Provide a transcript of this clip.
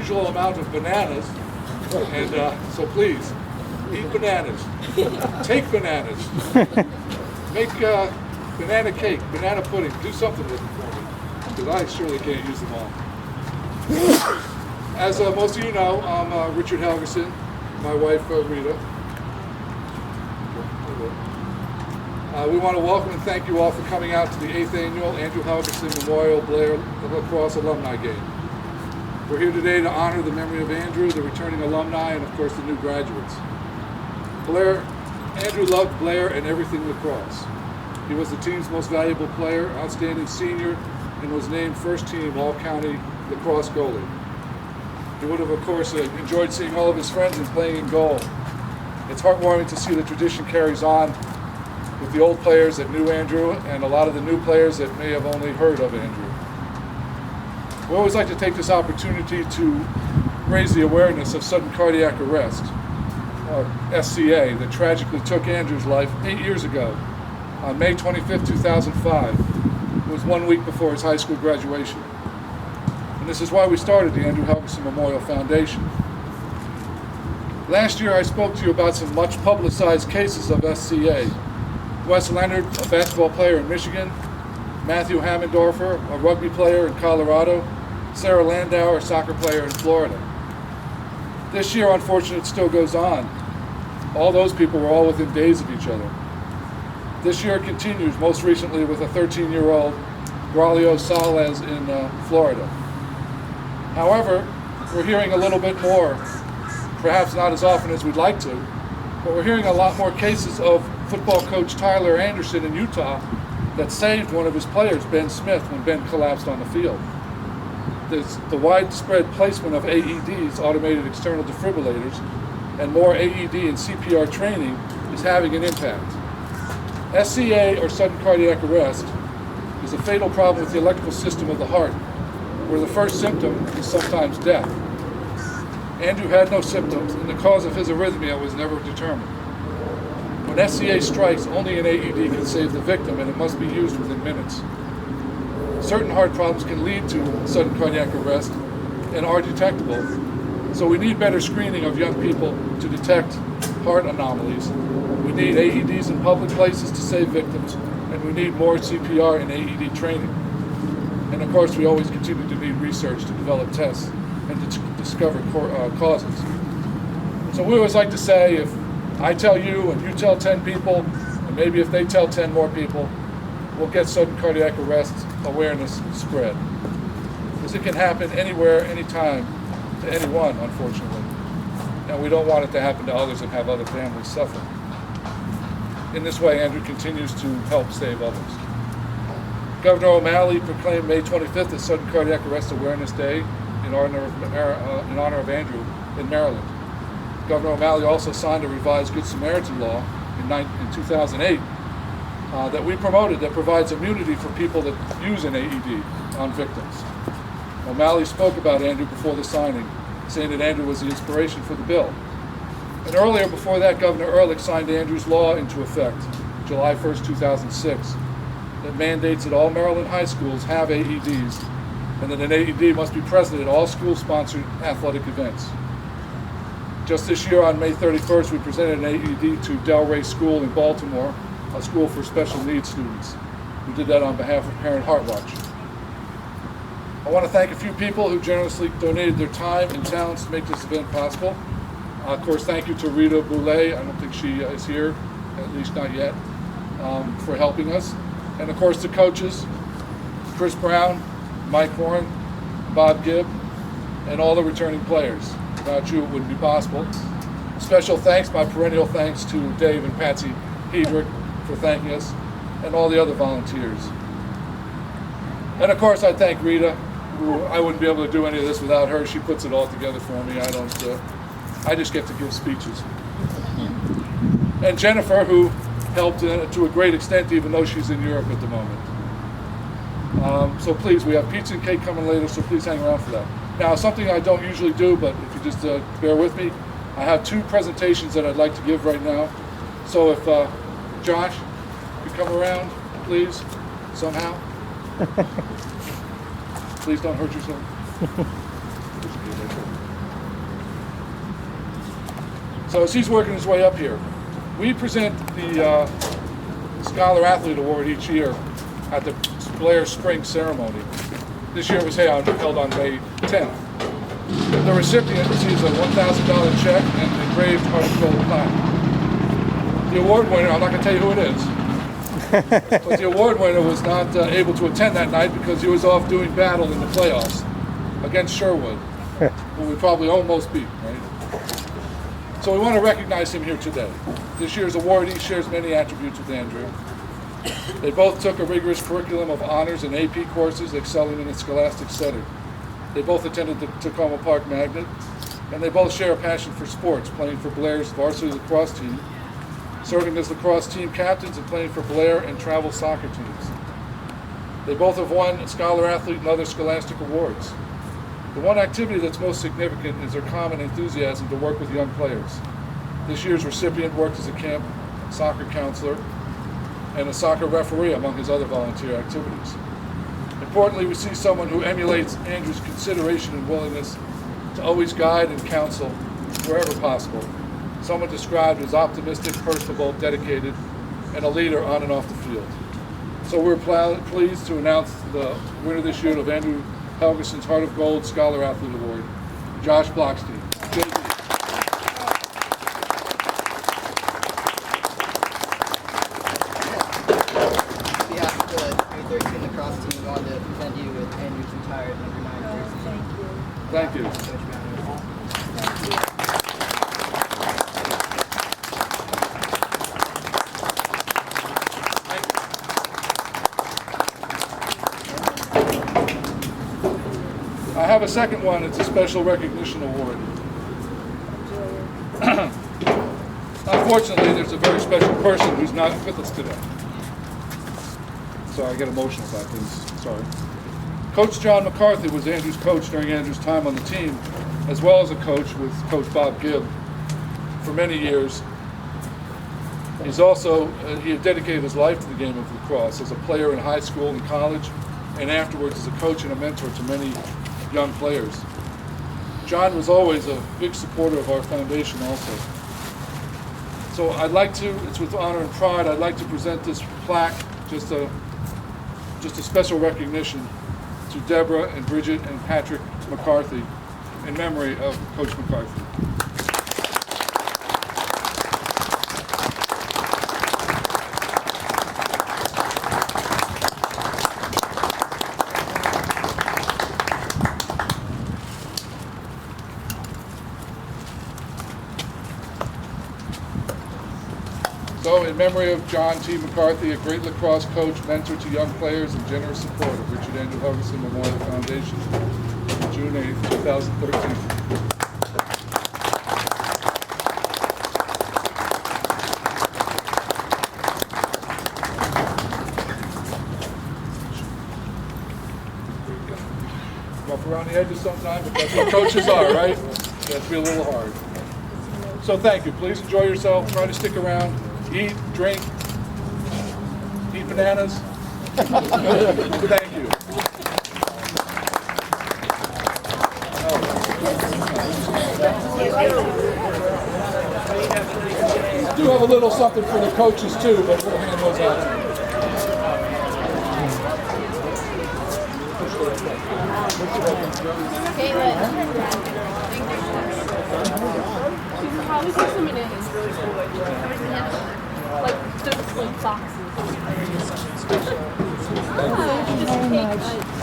unusual amount of bananas, and so please, eat bananas. Take bananas. Make banana cake, banana pudding. Do something with them for me, because I surely can't use them all. As most of you know, I'm Richard Helgeson, my wife Rita. We want to welcome and thank you all for coming out to the 8th Annual Andrew Helgeson Memorial Blair Lacrosse Alumni Game. We're here today to honor the memory of Andrew, the returning alumni, and of course the new graduates. Andrew loved Blair and everything lacrosse. He was the team's most valuable player, outstanding senior, and was named first team All-County lacrosse goalie. He would have, of course, enjoyed seeing all of his friends and playing in goal. It's heartwarming to see the tradition carries on with the old players that knew Andrew and a lot of the new players that may have only heard of Andrew. We always like to take this opportunity to raise the awareness of sudden cardiac arrest, or SCA, that tragically took Andrew's life 8 years ago on May 25, 2005. It was 1 week before his high school graduation. And this is why we started the Andrew Helgeson Memorial Foundation. Last year I spoke to you about some much publicized cases of SCA. Wes Leonard, a basketball player in Michigan, Matthew Hammondorfer, a rugby player in Colorado, Sarah Landau, a soccer player in Florida. This year, unfortunately, it still goes on. All those people were all within days of each other. This year continues, most recently with a 13-year-old Braulio Salez in Florida. However, we're hearing a little bit more, perhaps not as often as we'd like to, but we're hearing a lot more cases of football coach Tyler Anderson in Utah that saved one of his players, Ben Smith, when Ben collapsed on the field. The widespread placement of AEDs, automated external defibrillators, and more AED and CPR training is having an impact. SCA, or sudden cardiac arrest, is a fatal problem with the electrical system of the heart, where the first symptom is sometimes death. Andrew had no symptoms, and the cause of his arrhythmia was never determined. When SCA strikes, only an AED can save the victim, and it must be used within minutes. Certain heart problems can lead to sudden cardiac arrest and are detectable, so we need better screening of young people to detect heart anomalies. We need AEDs in public places to save victims, and we need more CPR and AED training. And of course, we always continue to need research to develop tests and to discover causes. So we always like to say, if I tell you and you tell 10 people, and maybe if they tell 10 more people, we'll get sudden cardiac arrest awareness spread. Because it can happen anywhere, anytime, to anyone, unfortunately. And we don't want it to happen to others and have other families suffer. In this way, Andrew continues to help save others. Governor O'Malley proclaimed May 25th as Sudden Cardiac Arrest Awareness Day in honor of Andrew in Maryland. Governor O'Malley also signed a revised Good Samaritan law in 2008 that we promoted, that provides immunity for people that use an AED on victims. O'Malley spoke about Andrew before the signing, saying that Andrew was the inspiration for the bill. And earlier, before that, Governor Ehrlich signed Andrew's law into effect, July 1st, 2006, that mandates that all Maryland high schools have AEDs, and that an AED must be present at all school-sponsored athletic events. Just this year, on May 31st, we presented an AED to Delray School in Baltimore, a school for special needs students. We did that on behalf of Parent Heart Watch. I want to thank a few people who generously donated their time and talents to make this event possible. Of course, thank you to Rita Boulay. I don't think she is here, at least not yet, for helping us. And of course, the coaches, Chris Brown, Mike Horn, Bob Gibb, and all the returning players. Without you, it wouldn't be possible. Special thanks, my perennial thanks, to Dave and Patsy Hedrick for thanking us, and all the other volunteers. And of course, I thank Rita, who I wouldn't be able to do any of this without her. She puts it all together for me. I just get to give speeches. And Jennifer, who helped to a great extent, even though she's in Europe at the moment. So please, we have pizza and cake coming later, so please hang around for that. Now, something I don't usually do, but if you just bear with me, I have two presentations that I'd like to give right now. So if Josh, you come around, please, somehow. Please don't hurt yourself. So as he's working his way up here, we present the Scholar Athlete Award each year at the Blair Spring Ceremony. This year it was held on May 10th. The recipient receives a $1,000 check and an engraved heart of gold plaque. The award winner, I'm not going to tell you who it is, but the award winner was not able to attend that night because he was off doing battle in the playoffs against Sherwood, who we probably almost beat, right? So we want to recognize him here today. This year's awardee shares many attributes with Andrew. They both took a rigorous curriculum of honors and AP courses, excelling in a scholastic setting. They both attended the Tacoma Park Magnet, and they both share a passion for sports, playing for Blair's varsity lacrosse team, serving as lacrosse team captains, and playing for Blair and travel soccer teams. They both have won Scholar Athlete and other scholastic awards. The one activity that's most significant is their common enthusiasm to work with young players. This year's recipient worked as a camp soccer counselor and a soccer referee among his other volunteer activities. Importantly, we see someone who emulates Andrew's consideration and willingness to always guide and counsel wherever possible. Someone described as optimistic, personable, dedicated, and a leader on and off the field. So we're pleased to announce the winner this year of Andrew Helgeson's Heart of Gold Scholar Athlete Award, Josh Blockstein. JB. Lacrosse team, I wanted to present you with Andrew's retired number 9 jersey. Thank you. I have a second one. It's a special recognition award. Unfortunately, there's a very special person who's not with us today. Sorry, I get emotional about things. Sorry. Coach John McCarthy was Andrew's coach during Andrew's time on the team, as well as a coach with Coach Bob Gibb for many years. He's also, he had dedicated his life to the game of lacrosse as a player in high school and college, and afterwards as a coach and a mentor to many young players. John was always a big supporter of our foundation also. So I'd like to, it's with honor and pride, I'd like to present this plaque, just a special recognition to Deborah and Bridget and Patrick McCarthy in memory of Coach McCarthy. So, in memory of John T. McCarthy, a great lacrosse coach, mentor to young players, and generous support of Richard Andrew Helgeson Memorial Foundation, June 8th, 2013. Rough around the edges sometimes, but that's what coaches are, right? They have to be a little hard. So thank you. Please enjoy yourself. Try to stick around. Eat, drink, eat bananas. Thank you. I do have a little something for the coaches too, but we'll hand those out. Probably put some in it. It's really cool. Like just like boxes. Oh, just a cake.